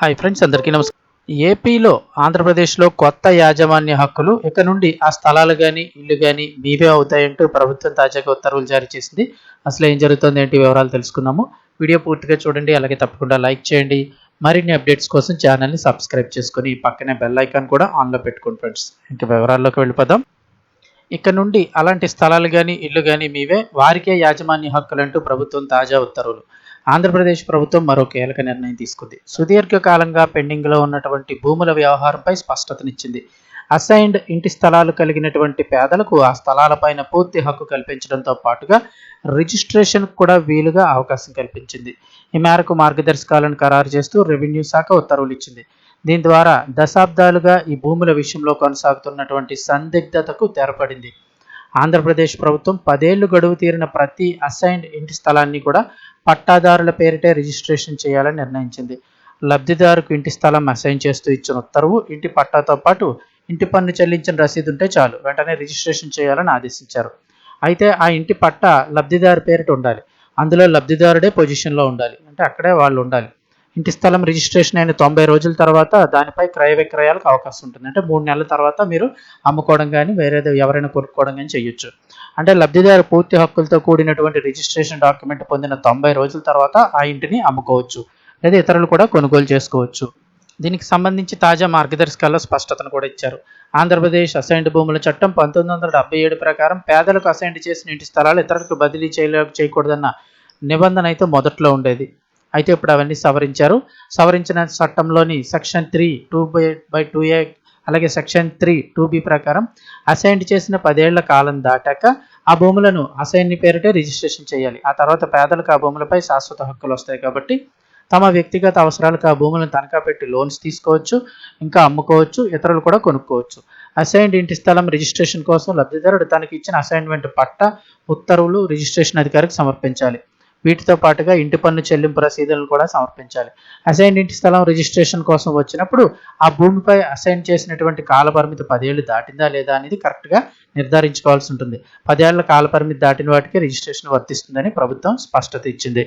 Hi friends, అందరికీ నమస్కారం. ఏపీలో ఆంధ్రప్రదేశ్లో కొత్త యాజమాన్య హక్కులు ఇక నుండి ఆ స్థలాలు కానీ ఇల్లు కానీ మీవే అవుతాయంటూ ప్రభుత్వం తాజాగా ఉత్తర్వులు జారీ చేసింది. అసలు ఏం జరుగుతుంది ఏంటి వివరాలు తెలుసుకుందాము. వీడియో పూర్తిగా చూడండి, అలాగే తప్పకుండా లైక్ చేయండి. మరిన్ని అప్డేట్స్ కోసం ఛానల్ని సబ్స్క్రైబ్ చేసుకొని పక్కనే బెల్ ఐకాన్ కూడా ఆన్లో పెట్టుకోండి ఫ్రెండ్స్. ఇంకా వివరాల్లోకి వెళ్ళిపోదాం. ఇక్కడ నుండి అలాంటి స్థలాలు కానీ ఇల్లు కానీ మీవే, వారికే యాజమాన్య హక్కులంటూ ప్రభుత్వం తాజా ఉత్తర్వులు. ఆంధ్రప్రదేశ్ ప్రభుత్వం మరో కీలక నిర్ణయం తీసుకుంది. సుదీర్ఘకాలంగా పెండింగ్లో ఉన్నటువంటి భూముల వ్యవహారంపై స్పష్టతనిచ్చింది. అసైన్డ్ ఇంటి స్థలాలు కలిగినటువంటి పేదలకు ఆ స్థలాలపైన పూర్తి హక్కు కల్పించడంతో పాటుగా రిజిస్ట్రేషన్ కూడా వీలుగా అవకాశం కల్పించింది. ఈ మేరకు మార్గదర్శకాలను ఖరారు చేస్తూ రెవెన్యూ శాఖ ఉత్తర్వులు ఇచ్చింది. దీని ద్వారా దశాబ్దాలుగా ఈ భూముల విషయంలో కొనసాగుతున్నటువంటి సందిగ్ధతకు తెరపడింది. ఆంధ్రప్రదేశ్ ప్రభుత్వం 10 ఏళ్లు గడువు తీరిన ప్రతి అసైన్డ్ ఇంటి స్థలాన్ని కూడా పట్టాదారుల పేరిటే రిజిస్ట్రేషన్ చేయాలని నిర్ణయించింది. లబ్ధిదారుకు ఇంటి స్థలం అసైన్ చేస్తూ ఇచ్చిన ఉత్తర్వు ఇంటి పట్టాతో పాటు ఇంటి పన్ను చెల్లించిన రసీదు ఉంటే చాలు, వెంటనే రిజిస్ట్రేషన్ చేయాలని ఆదేశించారు. అయితే ఆ ఇంటి పట్టా లబ్ధిదారు పేరిట ఉండాలి. అందులో లబ్ధిదారుడే పొజిషన్లో ఉండాలి, అంటే అక్కడే వాళ్ళు ఉండాలి. ఇంటి స్థలం రిజిస్ట్రేషన్ అయిన 90 రోజుల తర్వాత దానిపై క్రయ విక్రయాలకు అవకాశం ఉంటుంది. అంటే 3 నెలల తర్వాత మీరు అమ్ముకోవడం కానీ వేరేది ఎవరైనా కొనుక్కోవడం కానీ చేయొచ్చు. అంటే లబ్ధిదారు పూర్తి హక్కులతో కూడినటువంటి రిజిస్ట్రేషన్ డాక్యుమెంట్ పొందిన 90 రోజుల తర్వాత ఆ ఇంటిని అమ్ముకోవచ్చు, లేదా ఇతరులు కూడా కొనుగోలు చేసుకోవచ్చు. దీనికి సంబంధించి తాజా మార్గదర్శకాల్లో స్పష్టతను కూడా ఇచ్చారు. ఆంధ్రప్రదేశ్ అసైన్డ్ భూముల చట్టం 1977 ప్రకారం పేదలకు అసైన్డ్ చేసిన ఇంటి స్థలాలు ఇతరులకు బదిలీ చేయకూడదన్న నిబంధన అయితే మొదట్లో ఉండేది. అయితే ఇప్పుడు అవన్నీ సవరించారు. సవరించిన చట్టంలోని సెక్షన్ 3 2/2A అలాగే సెక్షన్ 3 2B ప్రకారం అసైన్డ్ చేసిన 10 ఏళ్ల కాలం దాటాక ఆ భూములను అసైన్ పేరిటే రిజిస్ట్రేషన్ చేయాలి. ఆ తర్వాత పేదలకు ఆ భూములపై శాశ్వత హక్కులు వస్తాయి. కాబట్టి తమ వ్యక్తిగత అవసరాలకు ఆ భూములను తనఖా పెట్టి లోన్స్ తీసుకోవచ్చు, ఇంకా అమ్ముకోవచ్చు, ఇతరులు కూడా కొనుక్కోవచ్చు. అసైన్డ్ ఇంటి స్థలం రిజిస్ట్రేషన్ కోసం లబ్ధిదారుడు తనకి ఇచ్చిన అసైన్మెంట్ పట్టా, ఉత్తర్వులు రిజిస్ట్రేషన్ అధికారికి సమర్పించాలి. వీటితో పాటుగా ఇంటి పన్ను చెల్లింపు రసీదులను కూడా సమర్పించాలి. అసైన్ ఇంటి స్థలం రిజిస్ట్రేషన్ కోసం వచ్చినప్పుడు ఆ భూమిపై అసైన్ చేసినటువంటి కాలపరిమితి 10 ఏళ్లు దాటిందా లేదా అనేది కరెక్ట్గా నిర్ధారించుకోవాల్సి ఉంటుంది. 10 ఏళ్ల కాలపరిమితి దాటిన వాటికి రిజిస్ట్రేషన్ వర్తిస్తుందని ప్రభుత్వం స్పష్టత ఇచ్చింది.